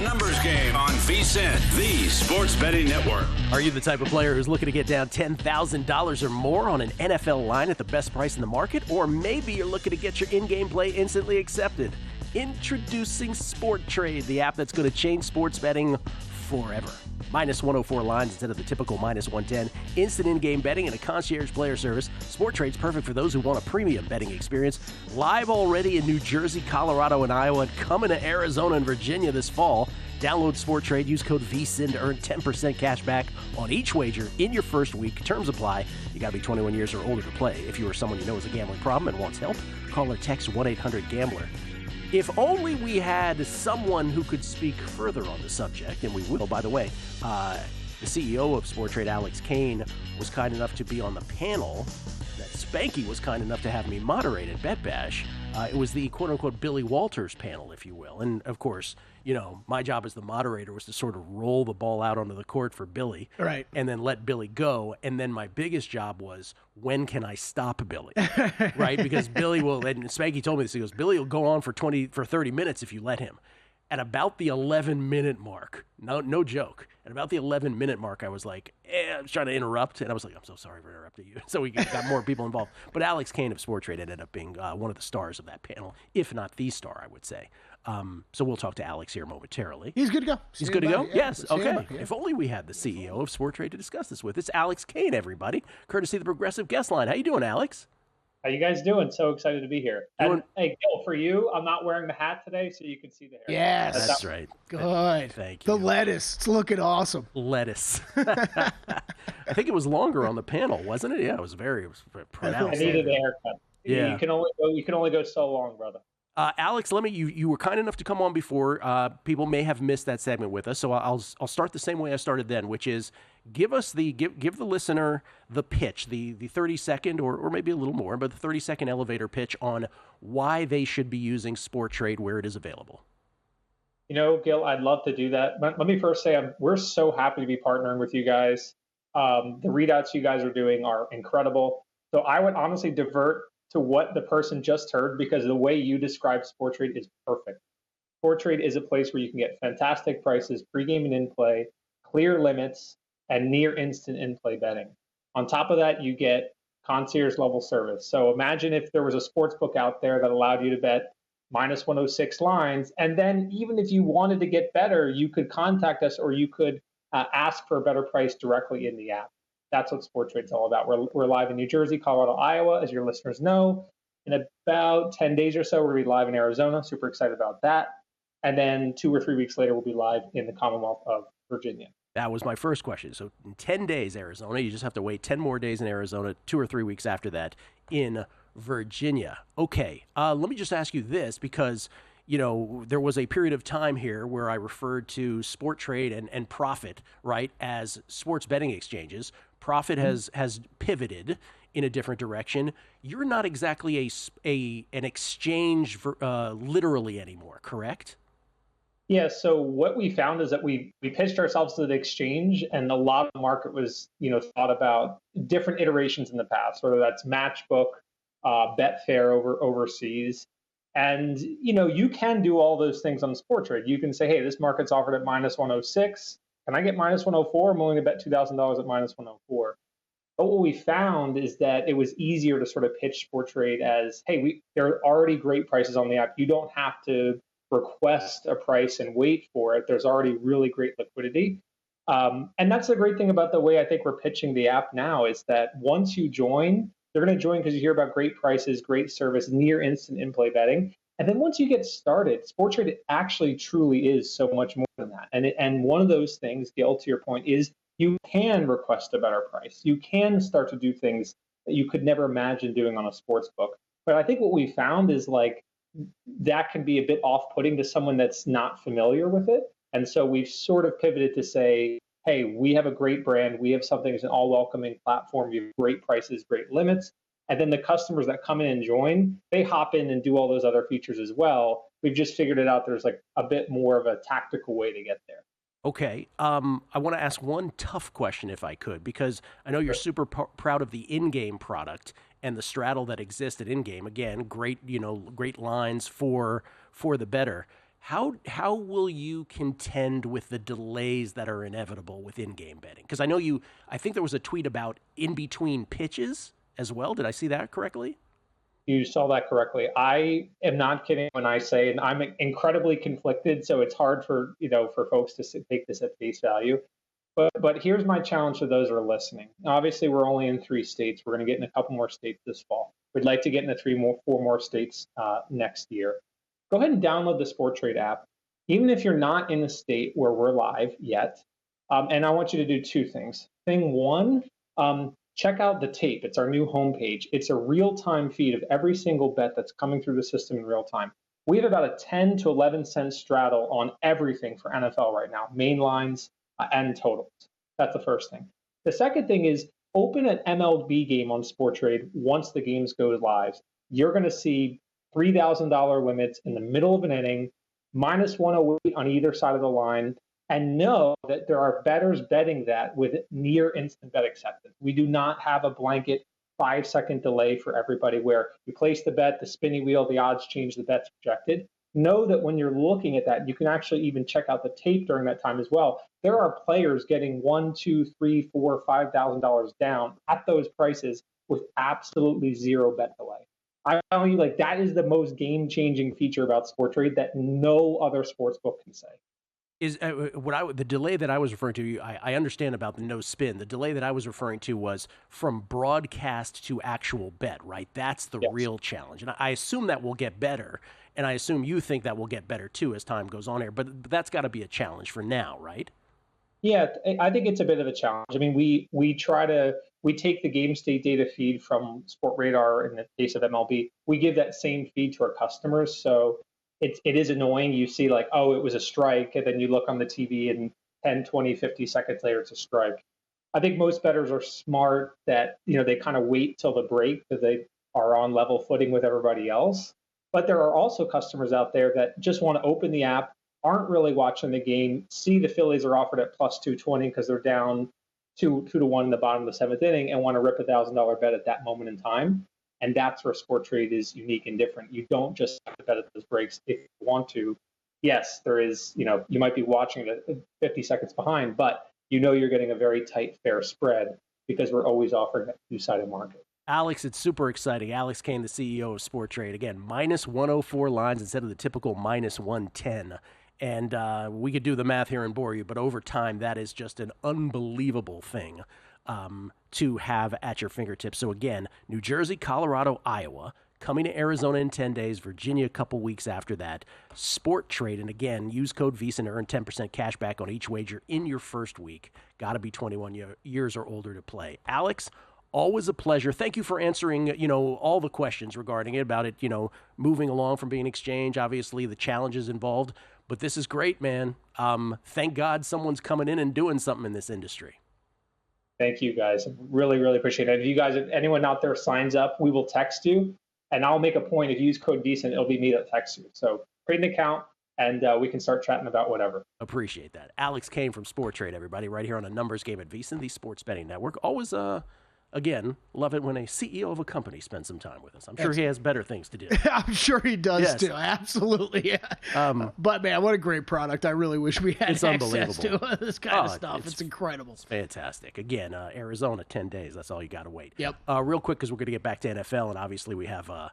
The Numbers Game on VSiN, the sports betting network. Are you the type of player who's looking to get down $10,000 or more on an NFL line at the best price in the market? Or maybe you're looking to get your in-game play instantly accepted? Introducing Sport Trade, the app that's going to change sports betting forever. Minus 104 lines instead of the typical minus 110. Instant in-game betting and a concierge player service. Sport Trade's perfect for those who want a premium betting experience. Live already in New Jersey, Colorado, and Iowa, and coming to Arizona and Virginia this fall. Download Sport Trade, use code VSiN to earn 10% cash back on each wager in your first week. Terms apply. You got to be 21 years or older to play. If you or someone you know has a gambling problem and wants help, call or text 1-800-GAMBLER. If only we had someone who could speak further on the subject, and we will, by the way. The CEO of Sport Trade, Alex Kane, was kind enough to be on the panel that Spanky was kind enough to have me moderate at Bet Bash. It was the quote-unquote Billy Walters panel, if you will. And, of course, you know, my job as the moderator was to sort of roll the ball out onto the court for Billy. Right. And then let Billy go. And then my biggest job was, when can I stop Billy? Right? Because Billy will, and Spanky told me this, he goes, Billy will go on for 30 minutes if you let him. At about the 11-minute mark, no joke, at about the 11-minute mark, I was like, I was trying to interrupt, and I was like, I'm so sorry for interrupting you. So we got more people involved. But Alex Kane of Sport Trade ended up being one of the stars of that panel, if not the star, I would say. So we'll talk to Alex here momentarily. He's good to go. He's good to go? Yes, okay. If only we had the CEO of Sport Trade to discuss this with. It's Alex Kane, everybody, courtesy of the Progressive Guest Line. How you doing, Alex? How you guys doing? So excited to be here. And hey, Gil, for you, I'm not wearing the hat today, so you can see the hair. Yes. That's right. Good. Thank you. The lettuce. It's looking awesome. Lettuce. I think it was longer on the panel, wasn't it? Yeah, it was pronounced. I needed a haircut. Yeah. You can only go so long, brother. Alex, you were kind enough to come on before. People may have missed that segment with us, so I'll start the same way I started then, which is give the listener the pitch, the 30-second or maybe a little more, but the 30-second elevator pitch on why they should be using Sport Trade where it is available. You know, Gil, I'd love to do that. Let me first say we're so happy to be partnering with you guys. The readouts you guys are doing are incredible. So I would honestly divert to what the person just heard, because the way you describe Sport Trade is perfect. Sport Trade is a place where you can get fantastic prices, pregame and in-play, clear limits, and near instant in-play betting. On top of that, you get concierge level service. So imagine if there was a sports book out there that allowed you to bet minus 106 lines, and then even if you wanted to get better, you could contact us, or you could ask for a better price directly in the app. That's what Sport Trade's all about. We're live in New Jersey, Colorado, Iowa, as your listeners know. In about 10 days or so, we're going to be live in Arizona. Super excited about that. And then 2 or 3 weeks later, we'll be live in the Commonwealth of Virginia. That was my first question. So in 10 days, Arizona, you just have to wait 10 more days in Arizona, 2 or 3 weeks after that in Virginia. Okay, let me just ask you this, because you know, there was a period of time here where I referred to Sport Trade and Profit, right, as sports betting exchanges. Profit has pivoted in a different direction. You're not exactly an exchange literally anymore, correct? Yeah, so what we found is that we pitched ourselves to the exchange, and a lot of the market was, thought about different iterations in the past, whether that's Matchbook, Betfair overseas. And, you can do all those things on Sport Trade. You can say, hey, this market's offered at minus 106. Can I get minus 104? I'm willing to bet $2,000 at minus 104. But what we found is that it was easier to sort of pitch Sport Trade as, hey, there are already great prices on the app. You don't have to request a price and wait for it. There's already really great liquidity. And that's the great thing about the way I think we're pitching the app now, is that once you join, they're going to join because you hear about great prices, great service, near instant in-play betting. And then once you get started, Sport Trade actually truly is so much more than that. And one of those things, Gil, to your point, is you can request a better price. You can start to do things that you could never imagine doing on a sports book. But I think what we found is that can be a bit off-putting to someone that's not familiar with it. And so we've sort of pivoted to say, hey, we have a great brand. We have something that's an all-welcoming platform. You have great prices, great limits. And then the customers that come in and join, they hop in and do all those other features as well. We've just figured it out. There's a bit more of a tactical way to get there. Okay. I want to ask one tough question, if I could, because I know you're super proud of the in-game product and the straddle that exists at in-game. Again, great lines for the bettor. How will you contend with the delays that are inevitable with in-game betting? Because I think there was a tweet about in-between pitches as well. Did I see that correctly? You saw that correctly. I am not kidding when I say, and I'm incredibly conflicted, so it's hard for folks to take this at face value. But here's my challenge to those who are listening. Obviously, we're only in 3 states. We're going to get in a couple more states this fall. We'd like to get into 4 more states next year. Go ahead and download the Sporttrade app, even if you're not in a state where we're live yet. And I want you to do 2 things. Thing one, check out the tape. It's our new homepage. It's a real-time feed of every single bet that's coming through the system in real time. We have about a 10 to 11 cent straddle on everything for NFL right now, main lines and totals. That's the first thing. The second thing is open an MLB game on Sporttrade once the games go live. You're going to see $3,000 limits in the middle of an inning, minus 108 on either side of the line, and know that there are bettors betting that with near instant bet acceptance. We do not have a blanket 5-second delay for everybody where you place the bet, the spinny wheel, the odds change, the bet's projected. Know that when you're looking at that, you can actually even check out the tape during that time as well. There are players getting $1, $2, $3, $4, $5,000 down at those prices with absolutely zero bet delay. I tell you, that is the most game-changing feature about Sporttrade that no other sportsbook can say. Is the delay that I was referring to? I understand about the no spin. The delay that I was referring to was from broadcast to actual bet, right? That's the real challenge, and I assume that will get better, and I assume you think that will get better too as time goes on here. But that's got to be a challenge for now, right? Yeah, I think it's a bit of a challenge. I mean, we take the game state data feed from Sportradar in the case of MLB. We give that same feed to our customers, so it is annoying. You see it was a strike, and then you look on the TV and 10, 20, 50 seconds later it's a strike. I think most bettors are smart that, they kind of wait till the break because they are on level footing with everybody else. But there are also customers out there that just want to open the app, aren't really watching the game, see the Phillies are offered at plus 220 because they're down 2-1 in the bottom of the 7th inning and want to rip $1,000 bet at that moment in time. And that's where Sporttrade is unique and different. You don't just have to bet at those breaks if you want to. Yes, there is, you might be watching it 50 seconds behind, but you're getting a very tight, fair spread because we're always offering that 2-sided market. Alex, it's super exciting. Alex Kane, the CEO of Sporttrade. Again, minus 104 lines instead of the typical minus 110. And we could do the math here and bore you, but over time, that is just an unbelievable thing to have at your fingertips. So again, New Jersey, Colorado, Iowa, coming to Arizona in 10 days, Virginia a couple weeks after that. Sporttrade, and again, use code VSiN to earn 10% cash back on each wager in your first week. Got to be 21 years or older to play. Alex, always a pleasure. Thank you for answering, all the questions regarding it, about it, moving along from being an exchange, obviously the challenges involved. But this is great, man. Thank God someone's coming in and doing something in this industry. Thank you, guys. Really, really appreciate it. If anyone out there signs up, we will text you. And I'll make a point, if you use code VSiN, it'll be me that texts you. So create an account, and we can start chatting about whatever. Appreciate that. Alex Kane from Sporttrade, everybody, right here on a numbers game at VSiN, the Sports Betting Network. Always again, love it when a CEO of a company spends some time with us. I'm sure he has better things to do. I'm sure he does too. Absolutely. But man, what a great product. I really wish we had access to this kind of stuff. It's incredible. It's fantastic. Again, Arizona, 10 days. That's all you got to wait. Yep. Real quick, because we're going to get back to NFL, and obviously we have